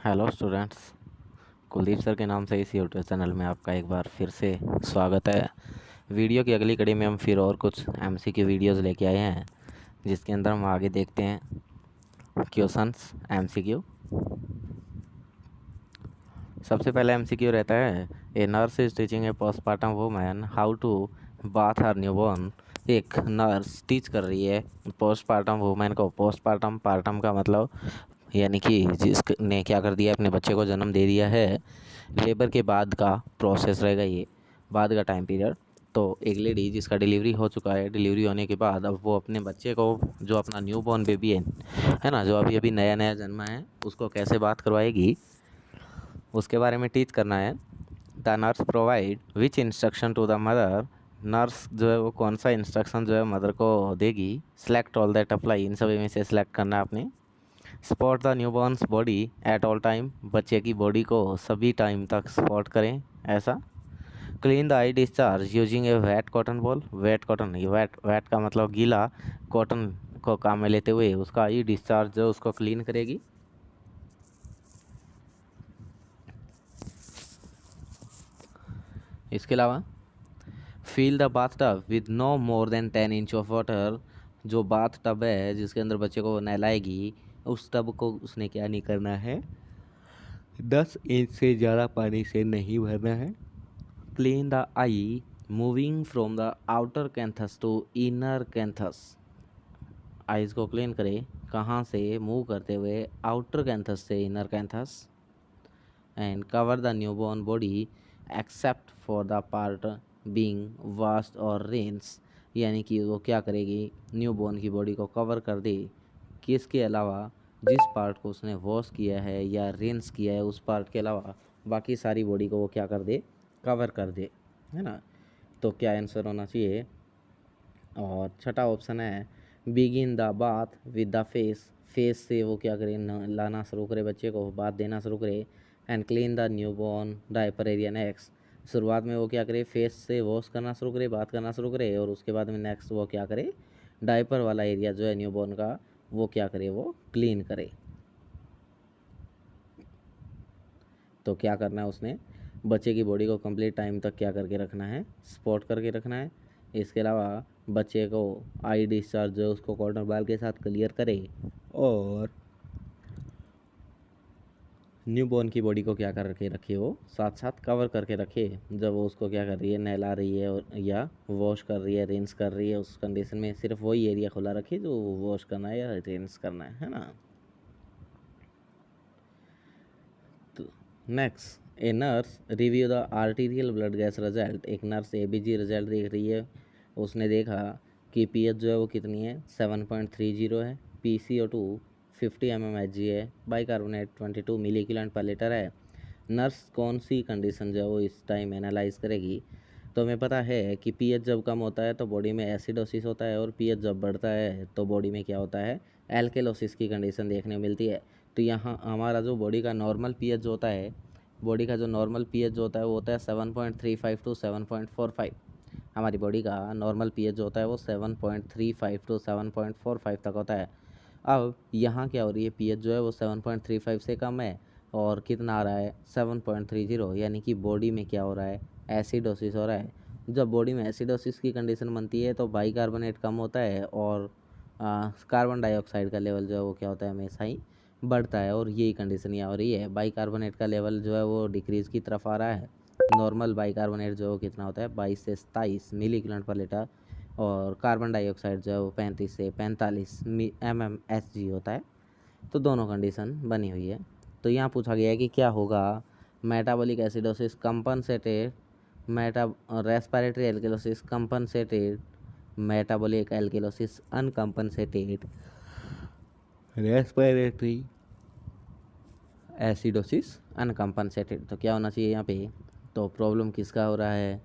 Hello students. Kuldeep sir के नाम से इस यूट्यूब चैनल में आपका एक बार फिर से स्वागत है। वीडियो की अगली कड़ी में हम फिर और कुछ एमसीक्यू वीडियोस लेके आए हैं, जिसके अंदर हम आगे देखते हैं क्वेश्चंस एमसीक्यू। सबसे पहले एमसीक्यू रहता है, a nurse is teaching a postmortem woman how to bath her newborn. एक नर्स टीच कर रही है पोस्टमार्टम वुमेन को। पोस्टमार्टम पार्टम का मतलब यानी कि जिसने क्या कर दिया, अपने बच्चे को जन्म दे दिया है। लेबर के बाद का प्रोसेस रहेगा ये, बाद का टाइम पीरियड। तो एक लेडी जिसका डिलीवरी हो चुका है, डिलीवरी होने के बाद अब वो अपने बच्चे को, जो अपना न्यू बॉर्न बेबी है ना, जो अभी अभी नया नया जन्मा है, उसको कैसे बात करवाएगी उसके बारे में टीच करना है। The nurse provide which instruction to the mother. Nurse जो है वो कौन सा इंस्ट्रक्शन जो है मदर को देगी। सेलेक्ट ऑल दैट अप्लाई, इन सभी में से सिलेक्ट करना है आपने। Spot the newborn's body at all time, बच्चे की बॉडी को सभी टाइम तक स्पॉट करें ऐसा। Clean the eye discharge using a wet cotton ball. Wet cotton नहीं, वेट वेट का मतलब गीला कॉटन को काम में लेते हुए उसका आई डिस्चार्ज जो उसको क्लीन करेगी। इसके अलावा fill the bathtub with no more than 10 inch of water. जो बाथ टब है जिसके अंदर बच्चे को नहलाएगी, उस टब को उसने क्या नहीं करना है, 10 इंच से ज़्यादा पानी से नहीं भरना है। Clean the eye moving from the outer canthus to inner canthus. Eyes को क्लीन करें कहाँ से, मूव करते हुए आउटर कैंथस से inner canthus. And cover the newborn body except for the part being washed और रिंस। यानी कि वो क्या करेगी, न्यूबॉर्न की बॉडी को कवर कर दे, किसके अलावा, जिस पार्ट को उसने वॉश किया है या रिंस किया है उस पार्ट के अलावा बाकी सारी बॉडी को वो क्या कर दे, कवर कर दे, है ना। तो क्या आंसर होना चाहिए। और छठा ऑप्शन है, begin the bath with the face. Face से वो क्या करे, लाना शुरू करे, बच्चे को बाथ देना शुरू करे। And clean the newborn diaper area next. शुरुआत में वो क्या करे, फेस से वॉश करना शुरू करे, बात करना शुरू करे, और उसके बाद में नेक्स्ट वो क्या करे, डायपर वाला एरिया जो है न्यूबॉर्न का, वो क्या करे, वो क्लीन करे। तो क्या करना है उसने, बच्चे की बॉडी को कंप्लीट टाइम तक क्या करके रखना है, स्पॉट करके रखना है। इसके अलावा बच्चे को आई डिस्चार्ज जो है उसको कॉटन बाल के साथ क्लियर करे, और न्यू बॉर्न की बॉडी को क्या करके रखे, वो साथ साथ कवर करके रखे। जब वो उसको क्या कर रही है, नहला रही है और या वॉश कर रही है, रिंस कर रही है, उस कंडीशन में सिर्फ वही एरिया खुला रखे जो वॉश करना है या रिंस करना है ना। तो next, a nurse review the arterial blood gas result. एक नर्स एबीजी रिजल्ट देख रही है, उसने देखा कि पीएच जो है वो कितनी है, 7.30 है। पीसीओ2 50 mmHg है। बाइकार्बोनेट 22 मिली इक्विवेलेंट पर लीटर है। नर्स कौन सी कंडीशन जो है वो इस टाइम एनालाइज करेगी। तो हमें पता है कि पीएच जब कम होता है तो बॉडी में एसिडोसिस होता है, और पीएच जब बढ़ता है तो बॉडी में क्या होता है, एल्केलोसिस की कंडीशन देखने को मिलती है। तो यहाँ हमारा जो बॉडी का नॉर्मल पीएच जो होता है, बॉडी का जो नॉर्मल पीएच जो होता है वो होता है 7.35 टू 7.45। हमारी बॉडी का नॉर्मल पीएच जो होता है वो 7.35 टू 7.45 तक होता है। अब यहाँ क्या हो रही है, पीएच जो है वो 7.35 से कम है, और कितना आ रहा है, 7.30। यानी कि बॉडी में क्या हो रहा है, एसिडोसिस हो रहा है। जब बॉडी में एसिडोसिस की कंडीशन बनती है तो बाइकार्बोनेट कम होता है, और कार्बन डाइऑक्साइड का लेवल जो है वो क्या होता है, हमेशा ही बढ़ता है। और यही कंडीशन यहाँ हो रही है, बाइकार्बोनेट का लेवल जो है वो डिक्रीज़ की तरफ आ रहा है। नॉर्मल बाइकार्बोनेट जो है कितना होता है, 22 से 27 मिली इक्विवेलेंट पर लीटर, और कार्बन डाइऑक्साइड जो है वो 35 से 45 mmHg होता है। तो दोनों कंडीशन बनी हुई है। तो यहाँ पूछा गया है कि क्या होगा, metabolic acidosis compensated, meta respiratory alkalosis compensated, metabolic alkalosis uncompensated, respiratory acidosis uncompensated. तो क्या होना चाहिए यहाँ पे, तो प्रॉब्लम किसका हो रहा है,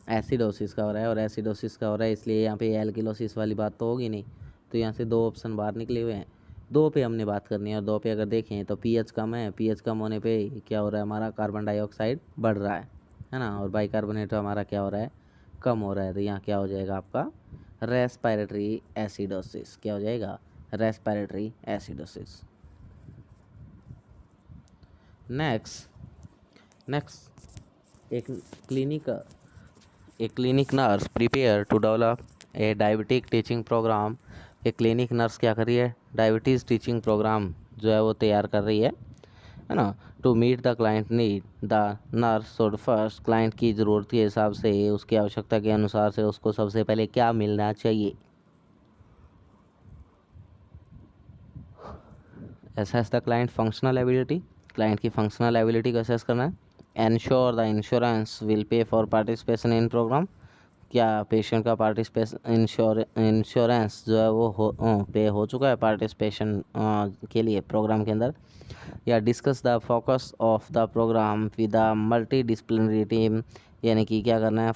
एसिडोसिस का हो रहा है, और एसिडोसिस का हो रहा है इसलिए यहाँ पे एल्किलोसिस वाली बात तो होगी नहीं। तो यहाँ से दो ऑप्शन बाहर निकले हुए हैं, दो पे हमने बात करनी है। और दो पे अगर देखें तो पीएच कम है, पीएच कम होने पे क्या हो रहा है, हमारा कार्बन डाइऑक्साइड बढ़ रहा है ना, और बाइकार्बोनेट हमारा क्या हो रहा है, कम हो रहा है। तो यहाँ क्या हो जाएगा आपका, रेस्पिरेटरी एसिडोसिस, क्या हो जाएगा, रेस्पिरेटरी एसिडोसिस। नेक्स्ट एक clinic nurse prepare to develop a diabetic teaching programme. एक क्लिनिक नर्स क्या कर रही है, डायबिटीज़ टीचिंग प्रोग्राम जो है वो तैयार कर रही है ना। To meet the client need, the nurse should first, client की ज़रूरत के हिसाब से, उसकी आवश्यकता के अनुसार से उसको सबसे पहले क्या मिलना चाहिए। Assess the client functional ability, client की फंक्शनल एबिलिटी को असेस करना है। Ensure the insurance will pay for participation in programme, क्या पेशेंट का पार्टिसिपेशन इंश्योरेंस जो है वो पे हो चुका है पार्टिसिपेशन के लिए प्रोग्राम के अंदर। या discuss the focus of the programme with the multidisciplinary team, यानी कि क्या करना है,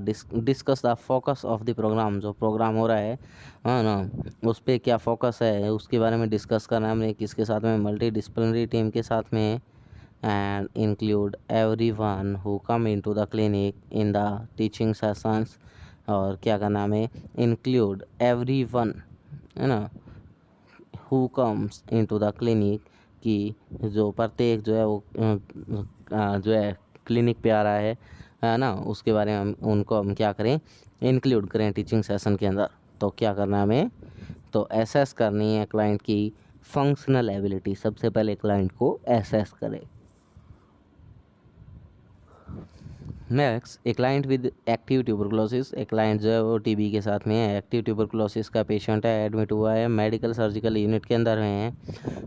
discuss the focus of the programme, जो प्रोग्राम हो रहा है ना उस पर क्या फोकस है उसके बारे में डिस्कस करना है हमने किसके साथ में, मल्टी डिसिप्लिनरी टीम के साथ में। And include everyone who come into the clinic in the teaching sessions, और क्या करना हमें, इंक्लूड everyone है ना who comes into the clinic, कि जो प्रत्येक जो है वो जो है क्लिनिक पे आ रहा है ना, उसके बारे में उनको हम क्या करें, इंक्लूड करें टीचिंग सेशन के अंदर। तो क्या करना है हमें, तो एसेस करनी है क्लाइंट की फंक्शनल एबिलिटी। सबसे पहले क्लाइंट को एसेस करें। Next, a client with active tuberculosis, एक क्लाइंट जो है वो टीबी के साथ में है, एक्टिव ट्यूबरकुलोसिस का पेशेंट है, एडमिट हुआ है, मेडिकल सर्जिकल यूनिट के अंदर है।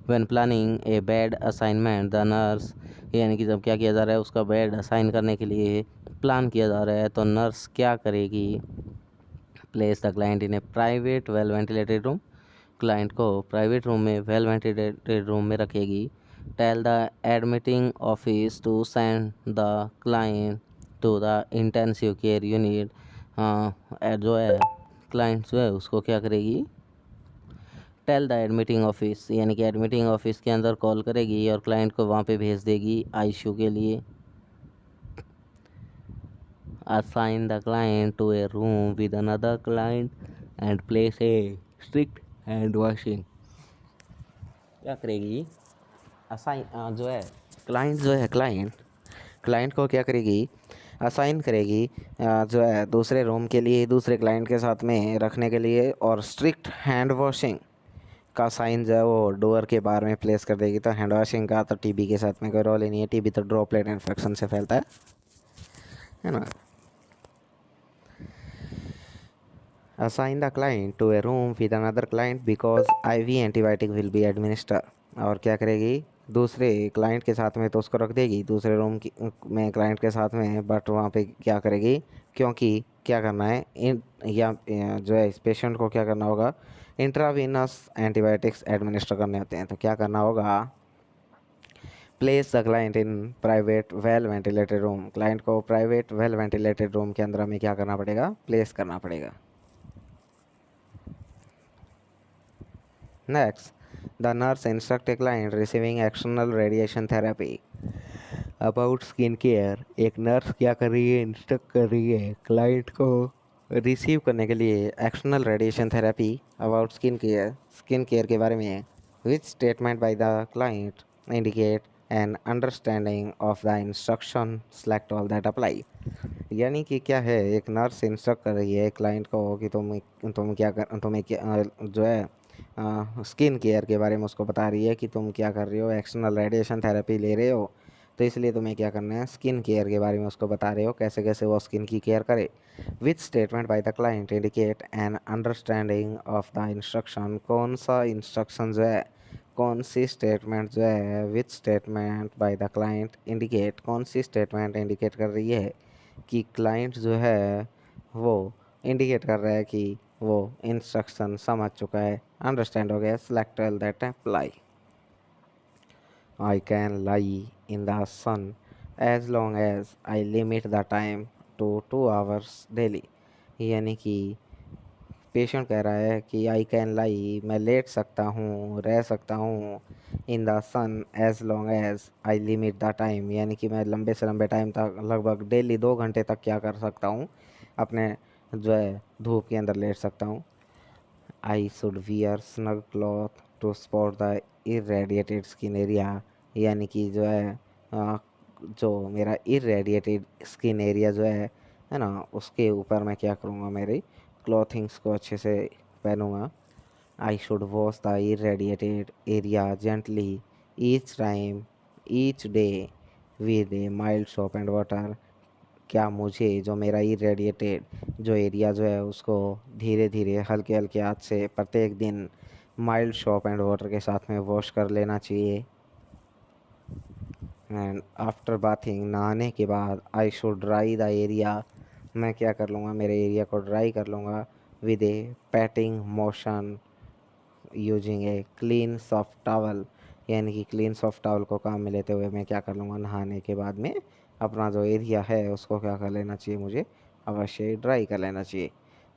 When planning A bed assignment the nurse, यानी कि जब क्या किया जा रहा है, उसका बेड असाइन करने के लिए प्लान किया जा रहा है, तो नर्स क्या करेगी, place the client in a private well ventilated room, client को प्राइवेट रूम में वेल वेंटिलेटेड रूम में रखेगी। Tell the admitting office to send the client to the intensive care unit, जो है क्लाइंट जो है उसको क्या करेगी, टेल द एडमिटिंग ऑफिस, यानी कि एडमिटिंग ऑफिस के अंदर कॉल करेगी और क्लाइंट को वहाँ पे भेज देगी आईसीयू के लिए। assign the client to a room with another client and place a strict hand washing, क्या करेगी, असाइन जो है क्लाइंट को क्या करेगी, असाइन करेगी जो है दूसरे रूम के लिए, दूसरे क्लाइंट के साथ में रखने के लिए, और स्ट्रिक्ट हैंड वॉशिंग का साइन जो है वो डोर के बाहर में प्लेस कर देगी। तो हैंड वॉशिंग का तो टीबी के साथ में कोई रोल ही नहीं है, टीबी तो ड्रॉपलेट इन्फेक्शन से फैलता है ना। assign the client to a room with another client because IV antibiotic will be administer, और क्या करेगी, दूसरे क्लाइंट के साथ में तो उसको रख देगी दूसरे रूम की में क्लाइंट के साथ में, बट वहाँ पे क्या करेगी, क्योंकि क्या करना है या जो है इस पेशेंट को क्या करना होगा, इंट्रावीनस एंटीबायोटिक्स एडमिनिस्टर करने होते हैं। तो क्या करना होगा, place the client in private well ventilated room, client को प्राइवेट वेल वेंटिलेटेड रूम के अंदर हमें क्या करना पड़ेगा, प्लेस करना पड़ेगा। Next, the nurse instruct a client receiving external radiation therapy about skin care, एक नर्स क्या कर रही है, इंस्ट्रक्ट कर रही है क्लाइंट को रिसीव करने के लिए external radiation therapy about skin care के बारे में। Which statement by the client indicate an understanding of the instruction select all that apply, यानी कि क्या है, एक नर्स इंस्ट्रक्ट कर रही है क्लाइंट को कि तुम्हें क्या जो है स्किन केयर के बारे में उसको बता रही है कि तुम क्या कर रहे हो, एक्सटर्नल रेडिएशन थेरेपी ले रहे हो, तो इसलिए तुम्हें क्या करना है, स्किन केयर के बारे में उसको बता रहे हो कैसे कैसे वो स्किन की केयर करे। Which statement by the client indicate an understanding of the instruction, कौन सा इंस्ट्रक्शन जो है, कौन सी स्टेटमेंट जो है, which statement by the client indicate, कौन सी स्टेटमेंट इंडिकेट कर रही है कि क्लाइंट जो है वो इंडिकेट कर रहा है कि वो इंस्ट्रक्शन समझ चुका है, अंडरस्टैंड हो गया, select all that apply. I can lie in the sun as long as I limit the time to 2 hours daily, यानी कि पेशेंट कह रहा है कि आई कैन लाई, मैं लेट सकता हूँ, रह सकता हूँ, in the sun as long as I limit the time, यानी कि मैं लंबे से लंबे टाइम तक, लगभग डेली 2 घंटे तक क्या कर सकता हूँ, अपने जो है धूप के अंदर लेट सकता हूँ। I should wear snug cloth to spot the irradiated skin area, यानी कि जो है जो मेरा इरेडिएटेड स्किन एरिया जो है ना, उसके ऊपर मैं क्या करूँगा, मेरी क्लॉथिंग्स को अच्छे से पहनूँगा। I should wash the irradiated area gently each time each day with a mild soap and water, क्या मुझे जो मेरा इरेडिएटेड जो एरिया जो है उसको धीरे धीरे हल्के हल्के हाथ से प्रत्येक दिन माइल्ड सोप एंड वाटर के साथ में वॉश कर लेना चाहिए। एंड आफ्टर बाथिंग, नहाने के बाद, I should dry the area, मैं क्या कर लूँगा, मेरे एरिया को ड्राई कर लूँगा with a patting motion using a clean soft towel, यानी कि क्लीन सॉफ्ट टॉवल को काम में लेते हुए मैं क्या कर लूँगा, नहाने के बाद में अपना जो एरिया है उसको क्या कर लेना चाहिए, मुझे अवश्य ड्राई कर लेना चाहिए।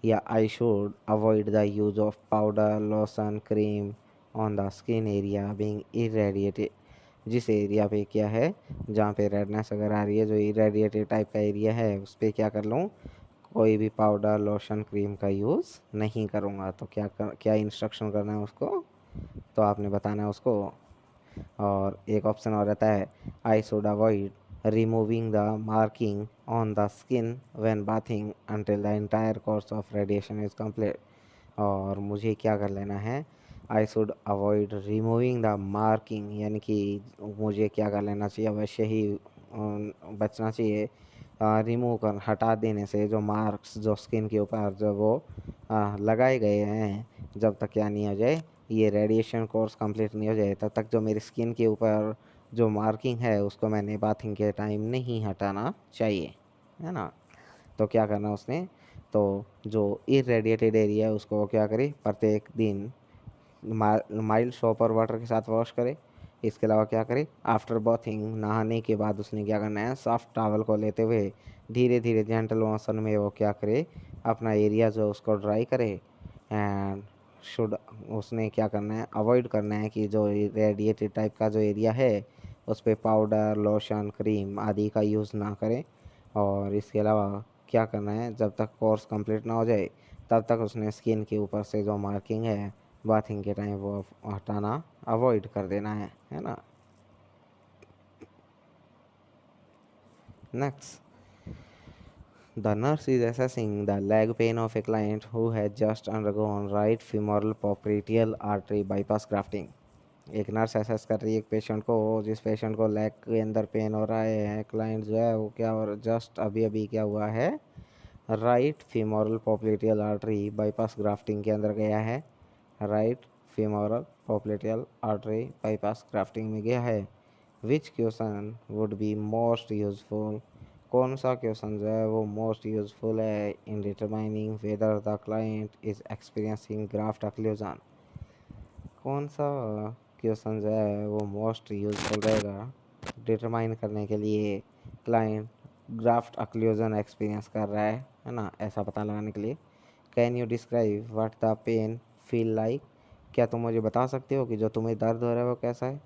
या I should avoid the use of powder lotion cream on the skin area being irradiated, जिस एरिया पे क्या है, जहाँ पे रेडनेस अगर आ रही है, जो इरेडिएटेड टाइप का एरिया है, उस पर क्या कर लूँ, कोई भी पाउडर लोशन क्रीम का यूज़ नहीं करूँगा। तो क्या इंस्ट्रक्शन करना है उसको, तो आपने बताना है उसको। और एक ऑप्शन और रहता है, I should avoid removing the marking on the skin when bathing until the entire course of radiation is complete, और मुझे क्या कर लेना है, I should avoid removing the marking, यानी कि मुझे क्या कर लेना चाहिए, अवश्य ही बचना चाहिए रिमूव कर हटा देने से जो मार्क्स जो स्किन के ऊपर जो वो लगाए गए हैं, जब तक क्या नहीं हो जाए, ये रेडिएशन कोर्स कंप्लीट नहीं हो जाए, तब तक जो मेरी स्किन के ऊपर जो मार्किंग है उसको मैंने बाथिंग के टाइम नहीं हटाना चाहिए, है ना। तो क्या करना उसने, तो जो इरेडिएटेड एरिया है उसको वो क्या करे, प्रत्येक दिन माइल्ड सोप और वाटर के साथ वॉश करे। इसके अलावा क्या करे, आफ्टर बॉथिंग, नहाने के बाद उसने क्या करना है, सॉफ्ट टॉवल को लेते हुए धीरे धीरे जेंटल मोशन में वो क्या करे, अपना एरिया जो है उसको ड्राई करे। एंड शुड, उसने क्या करना है, अवॉइड करना है कि जो रेडिएटेड टाइप का जो एरिया है उस पर पाउडर लोशन क्रीम आदि का यूज़ ना करें। और इसके अलावा क्या करना है, जब तक कोर्स कंप्लीट ना हो जाए तब तक उसने स्किन के ऊपर से जो मार्किंग है बाथिंग के टाइम वो हटाना अवॉइड कर देना है ना। Next, the nurse is assessing the leg pain of a client who has just undergone right femoral popliteal artery bypass grafting। एक नर्स असेस कर रही है एक पेशेंट को, जिस पेशेंट को लेग के अंदर पेन हो रहा है, क्लाइंट जो है वो क्या, और जस्ट अभी अभी क्या हुआ है, right femoral popliteal artery bypass grafting के अंदर गया है, right femoral popliteal artery bypass grafting में गया है। Which question would be most useful, कौन सा क्वेश्चन जो है वो मोस्ट यूजफुल है in determining whether the client is experiencing graft occlusion, कौन सा क्वेश्चन जो है वो मोस्ट यूजफुल रहेगा डिटरमाइन करने के लिए क्लाइंट ग्राफ्ट अक्लूजन एक्सपीरियंस कर रहा है ना, ऐसा पता लगाने के लिए। Can you describe what the pain feel like, क्या तुम मुझे बता सकते हो कि जो तुम्हें दर्द हो रहा है वो कैसा है।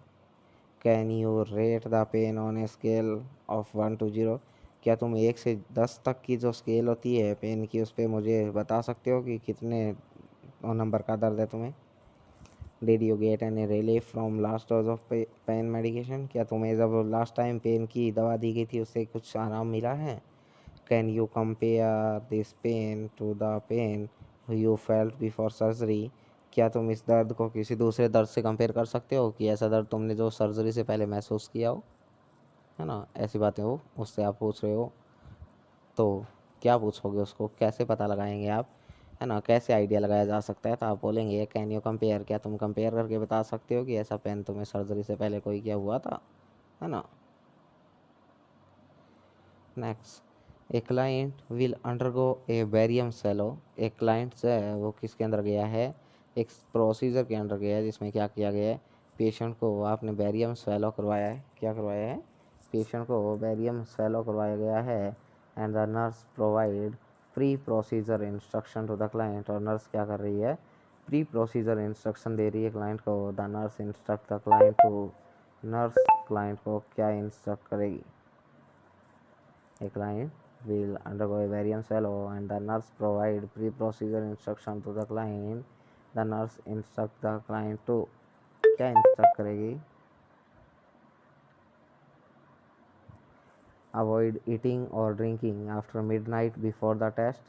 Can you rate the pain on a scale of 1 to 0, क्या तुम 1 से 10 तक की जो स्केल होती है पेन की उस पर मुझे बता सकते हो कि कितने नंबर का दर्द है तुम्हें। Did you get any relief from last dose of pain medication, क्या तुम्हें जब लास्ट टाइम पेन की दवा दी गई थी उससे कुछ आराम मिला है। Can you compare this pain to the pain you felt before surgery, क्या तुम इस दर्द को किसी दूसरे दर्द से कंपेयर कर सकते हो कि ऐसा दर्द तुमने जो सर्जरी से पहले महसूस किया हो, है ना, ऐसी बातें हो उससे आप पूछ रहे हो। तो क्या पूछोगे उसको, कैसे पता लगाएंगे आप, है ना, कैसे आइडिया लगाया जा सकता है, तो आप बोलेंगे कैन यू कंपेयर, क्या तुम कंपेयर करके बता सकते हो कि ऐसा पेन तुम्हें सर्जरी से पहले कोई क्या हुआ था, है ना। Next, a client will undergo a barium swallow, एक क्लाइंट जो है वो किसके अंदर गया है, एक प्रोसीजर के अंदर गया है जिसमें क्या किया गया है, पेशेंट को आपने बैरियम स्वेलो करवाया है, क्या करवाया है, पेशेंट को बैरियम स्वेलो करवाया गया है। And the nurse provide pre procedure instruction to the client, और नर्स क्या कर रही है, प्री प्रोसीजर इंस्ट्रक्शन दे रही है क्लाइंट को। The nurse instruct the client to, nurse client को क्या इंस्ट्रक्ट करेगी, a client will undergo a barium swallow and the nurse provide pre-procedure instruction to the client the nurse instruct the client to, क्या instruct करेगी, avoid eating और drinking after midnight before the test,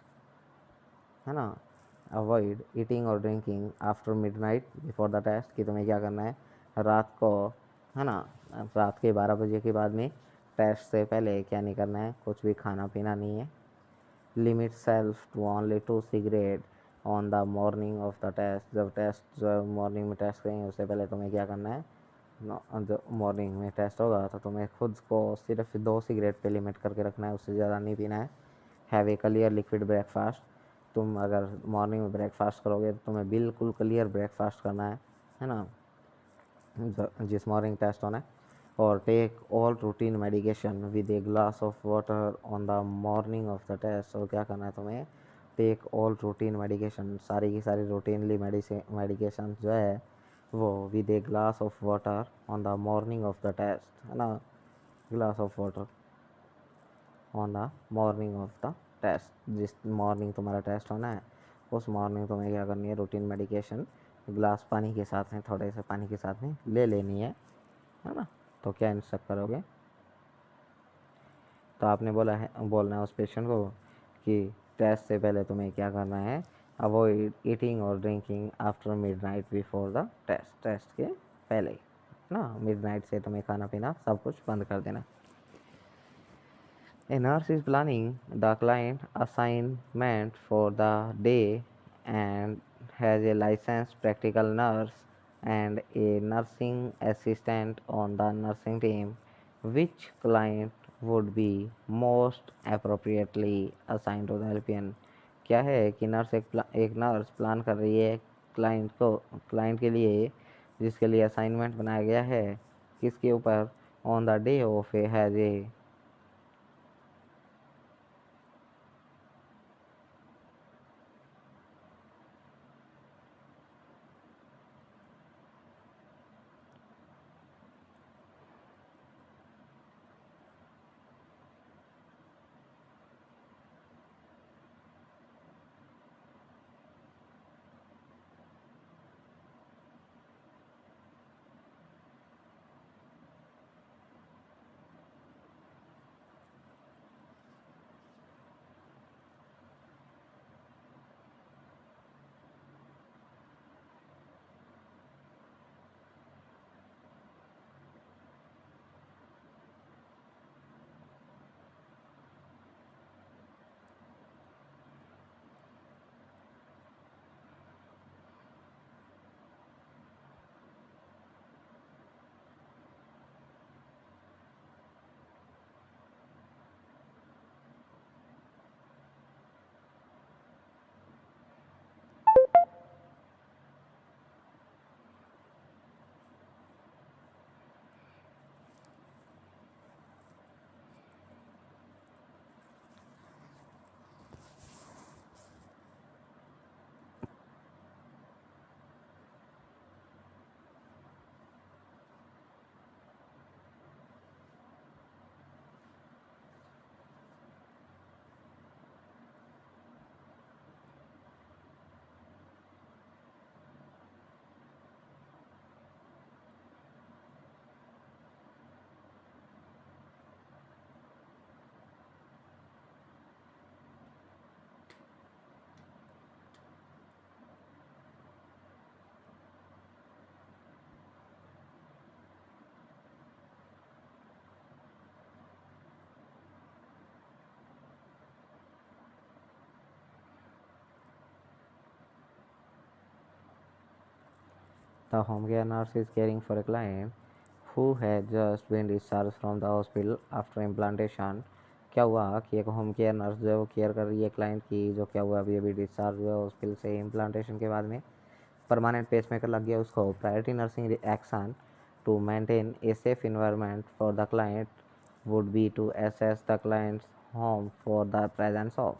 है ना, avoid eating और drinking after midnight before the test, कि तुम्हें क्या करना है रात को, है ना, रात के 12 बजे के बाद में टेस्ट से पहले क्या नहीं करना है, कुछ भी खाना पीना नहीं है। Limit self to only 2 cigarette on the morning of the test, जब टेस्ट जो मॉर्निंग में टेस्ट करेंगे उससे पहले तुम्हें क्या करना है, जो मॉर्निंग में टेस्ट होगा तो तुम्हें खुद को सिर्फ 2 सिगरेट पे लिमिट करके रखना है, उससे ज़्यादा नहीं पीना है। Have a clear liquid breakfast, तुम अगर मॉर्निंग में ब्रेकफास्ट करोगे तो तुम्हें बिल्कुल क्लियर ब्रेकफास्ट करना है ना, जिस मॉर्निंग टेस्ट होना है। और take all routine medication with a glass of water on the morning of the test, और क्या करना है तुम्हें, टेक ऑल रूटीन मेडिकेशन, सारी की सारी रूटीनली मेडिकेशन जो है वो with a glass of water on the morning of the test, है ना, glass of water on the morning of the test, जिस मॉर्निंग तुम्हारा टेस्ट होना है उस मॉर्निंग तुम्हें क्या करनी है, रूटीन मेडिकेशन ग्लास पानी के साथ में, थोड़े से पानी के साथ में ले लेनी है ना। तो क्या इंस्ट्रक्ट करोगे, तो आपने बोलना है उस पेशेंट को कि टेस्ट से पहले तुम्हें क्या करना है, अवॉइड ईटिंग और drinking after midnight before the test, test के पहले ना, मिडनाइट से तुम्हें खाना पीना सब कुछ बंद कर देना। A nurse is planning the client assignment for the day and has a licensed practical nurse and a nursing assistant on the nursing team. Which client would be most appropriately assigned to the LPN? क्या है कि एक nurse plan कर रही है client के लिए, जिसके लिए असाइनमेंट बनाया गया है, किसके ऊपर, on the day of A has a, The home care nurse is caring for a client who has just been discharged from the hospital after implantation. क्या हुआ कि एक होम केयर नर्स जो है वो केयर कर रही है क्लाइंट की, जो क्या हुआ अभी अभी डिस्चार्ज हुआ हॉस्पिटल से इम्प्लांटेशन के बाद में, परमानेंट पेसमेकर लग गया उसको। Priority nursing action to maintain a safe environment for the client would be to assess the client's home for the presence of,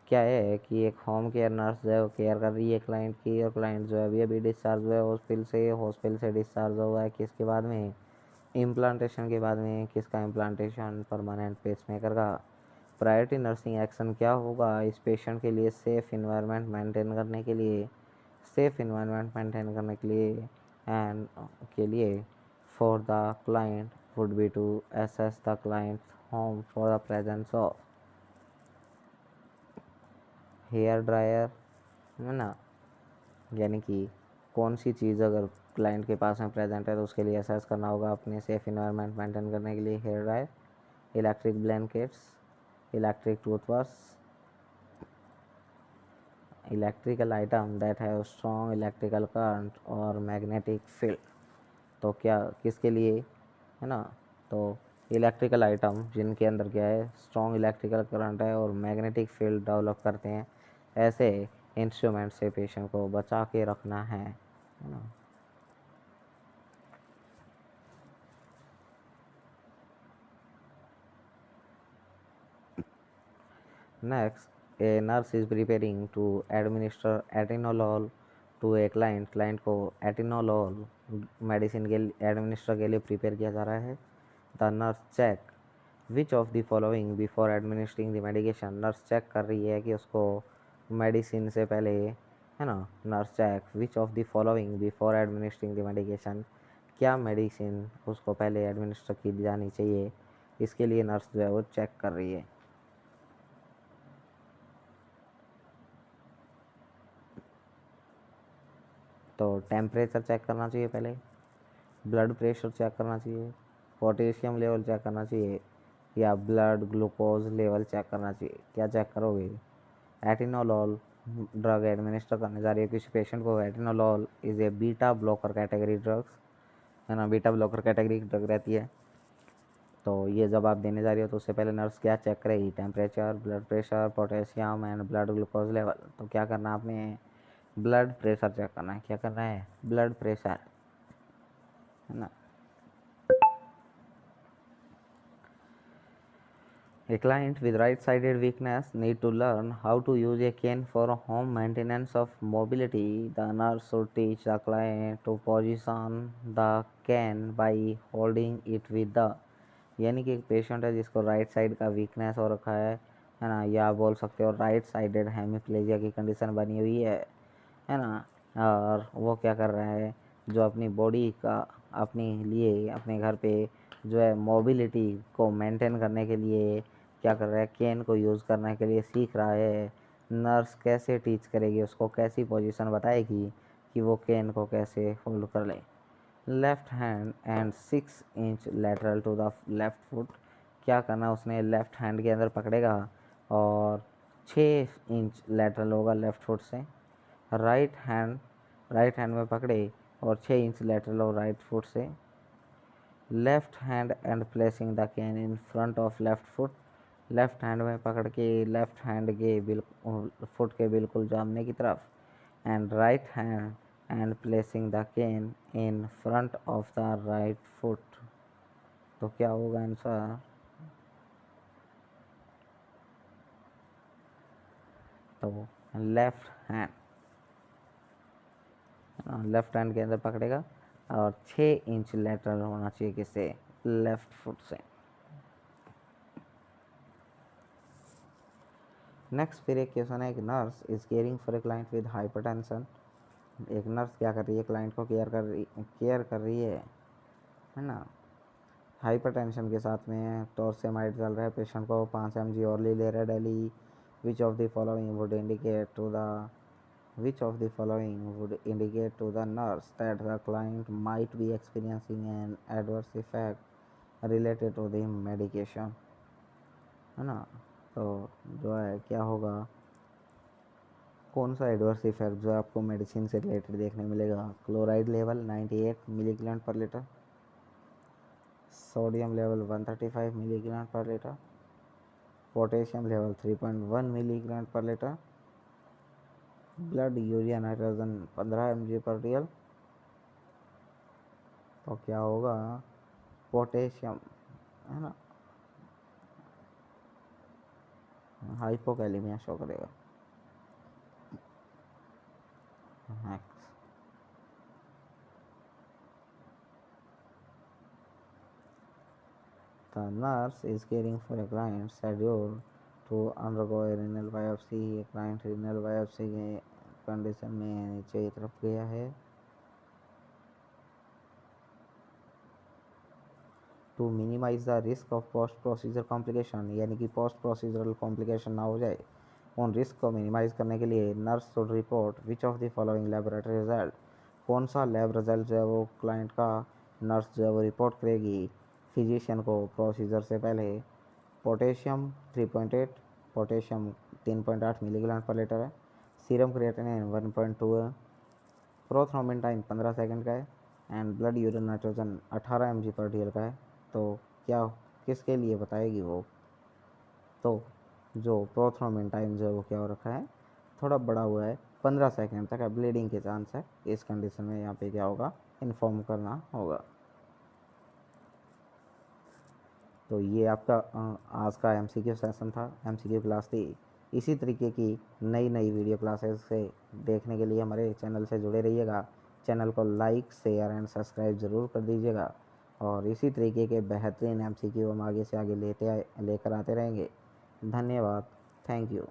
क्या है कि एक होम केयर नर्स जो है वो केयर कर रही है क्लाइंट की, और क्लाइंट जो है अभी अभी डिस्चार्ज हुआ है हॉस्पिटल से डिस्चार्ज हुआ है किसके बाद में, इम्प्लांटेशन के बाद में। किसका इम्प्लांटेशन, परमानेंट पेसमेकर का। प्रायोरिटी नर्सिंग एक्शन क्या होगा इस पेशेंट के लिए सेफ़ इन्वायरमेंट मेंटेन करने के लिए, सेफ इन्वायरमेंट मेंटेन करने के लिए एंड के लिए for the client would be to assess the client home for the presence of hair dryer, है ना, यानी कि कौन सी चीज़ अगर क्लाइंट के पास में प्रेजेंट है तो उसके लिए असेस करना होगा अपने सेफ इन्वायरमेंट मेंटेन करने के लिए hair dryer, electric blankets, electric toothbrush, electrical item that have strong electrical current और मैग्नेटिक फील्ड। तो क्या किसके लिए, है ना, तो इलेक्ट्रिकल आइटम जिनके अंदर क्या है स्ट्रॉन्ग इलेक्ट्रिकल करंट है और मैग्नेटिक फील्ड डेवलप करते हैं, ऐसे इंस्ट्रूमेंट से पेशेंट को बचा के रखना है ना। Next, a nurse is preparing to administer atenolol to a client. Client को एटिनोलॉल मेडिसिन के एडमिनिस्टर के लिए प्रिपेयर किया जा रहा है। The nurse check which of the following before administering the medication. Nurse check कर रही है कि उसको मेडिसिन से पहले, है ना, nurse check which of the following before administering the medication, क्या मेडिसिन उसको पहले एडमिनिस्टर की जानी चाहिए, इसके लिए नर्स जो है वो चेक कर रही है। तो टेम्परेचर चेक करना चाहिए पहले, ब्लड प्रेशर चेक करना चाहिए, पोटेशियम लेवल चेक करना चाहिए, या ब्लड ग्लूकोज लेवल चेक करना चाहिए। क्या चेक करोगे? एटिनोलॉल ड्रग एडमिनिस्टर करने जा रही है किसी पेशेंट को। Atenolol is a beta blocker category drugs, है ना, बीटा ब्लॉकर कैटेगरी ड्रग रहती है। तो ये जब आप देने जा रही हो तो उससे पहले नर्स क्या चेक करेगी? Temperature, blood pressure, potassium and blood glucose level. तो क्या करना है आपने? ब्लड प्रेशर चेक करना है। क्या करना है? ब्लड प्रेशर, है ना। A client with right-sided weakness need to learn how to use a cane for home maintenance of mobility. The nurse should teach the client to position the cane by holding it with the, यानी कि एक patient है जिसको right side का weakness हो रखा है ना, या बोल सकते हो राइट साइडेड हेमिप्लेजिया की कंडीशन बनी हुई है ना, और वो क्या कर रहा है, जो अपनी बॉडी का अपने लिए अपने घर पे जो है मोबिलिटी को मेंटेन करने के लिए क्या कर रहा है, केन को यूज़ करने के लिए सीख रहा है। नर्स कैसे टीच करेगी उसको, कैसी पोजीशन बताएगी कि वो केन को कैसे होल्ड कर ले। Left hand and 6 inch lateral to the left foot. क्या करना, उसने लेफ्ट हैंड के अंदर पकड़ेगा और 6 इंच लेटरल होगा लेफ्ट फुट से। राइट हैंड में पकड़े और 6 इंच लेटरल हो राइट फुट से। Left hand and placing the can in front of left foot. Left hand में पकड़ के लेफ्ट हैंड के बिल्कुल फुट के बिल्कुल सामने की तरफ। And right hand and placing the can in front of the right foot. तो क्या होगा आंसर? तो लेफ्ट हैंड के अंदर पकड़ेगा और 6 इंच लेटरल होना चाहिए किससे? लेफ्ट फुट से। नेक्स्ट फिर एक क्वेश्चन है, एक nurse is caring for a client with hypertension. एक नर्स क्या कर रही है? क्लाइंट को केयर कर रही है ना, हाइपरटेंशन के साथ में टॉर्सेमाइड चल रहा है, पेशेंट को 5 mg और ले रहा है daily. Which of the following would indicate to the nurse that the client might be experiencing an adverse effect related to the medication, है ना। तो जो है क्या होगा, कौन सा एडवर्स इफेक्ट जो है आपको मेडिसिन से रिलेटेड देखने मिलेगा? क्लोराइड लेवल 98 मिलीग्राम पर लीटर, सोडियम लेवल 135 मिलीग्राम पर लीटर, पोटेशियम लेवल 3.1 मिलीग्राम पर litre, blood urea nitrogen 15 mg पर रियल। तो क्या होगा? पोटेशियम, है ना, हाइपोकैलेमिया शो करेगा। Next, the nurse is caring for a client scheduled to undergo a renal biopsy। client renal biopsy condition में नीचे की तरफ गया है। To minimize the risk of post procedure complication, यानी कि पोस्ट प्रोसीजरल कॉम्प्लिकेशन ना हो जाए, उन रिस्क को मिनिमाइज करने के लिए nurse should report which of the following laboratory result, कौन सा लैब रिजल्ट जो है वो क्लाइंट का नर्स जो है वो रिपोर्ट करेगी फिजिशियन को प्रोसीजर से पहले। पोटेशियम 3.8, पोटेशियम 3.8 मिलीग्राम पर लीटर है। सीरम क्रिएटिनिन 1.2 है। प्रोथ्रोम्बिन टाइम 15 सेकंड का है। And blood urine nitrogen 18 mg पर DL का है। तो क्या किसके लिए बताएगी वो? तो जो प्रोथ्रोम्बिन टाइम जो है वो क्या हो रखा है, थोड़ा बड़ा हुआ है, 15 सेकंड तक है, ब्लीडिंग के चांस है। इस कंडीशन में यहाँ पे क्या होगा, इन्फॉर्म करना होगा। तो ये आपका आज का MCQ सेशन था, MCQ क्लास थी। इसी तरीके की नई नई वीडियो क्लासेस से देखने के लिए हमारे चैनल से जुड़े रहिएगा। चैनल को लाइक, शेयर एंड सब्सक्राइब ज़रूर कर दीजिएगा। और इसी तरीके के बेहतरीन MCQ हम आगे से आगे लेकर आते रहेंगे। धन्यवाद। Thank you.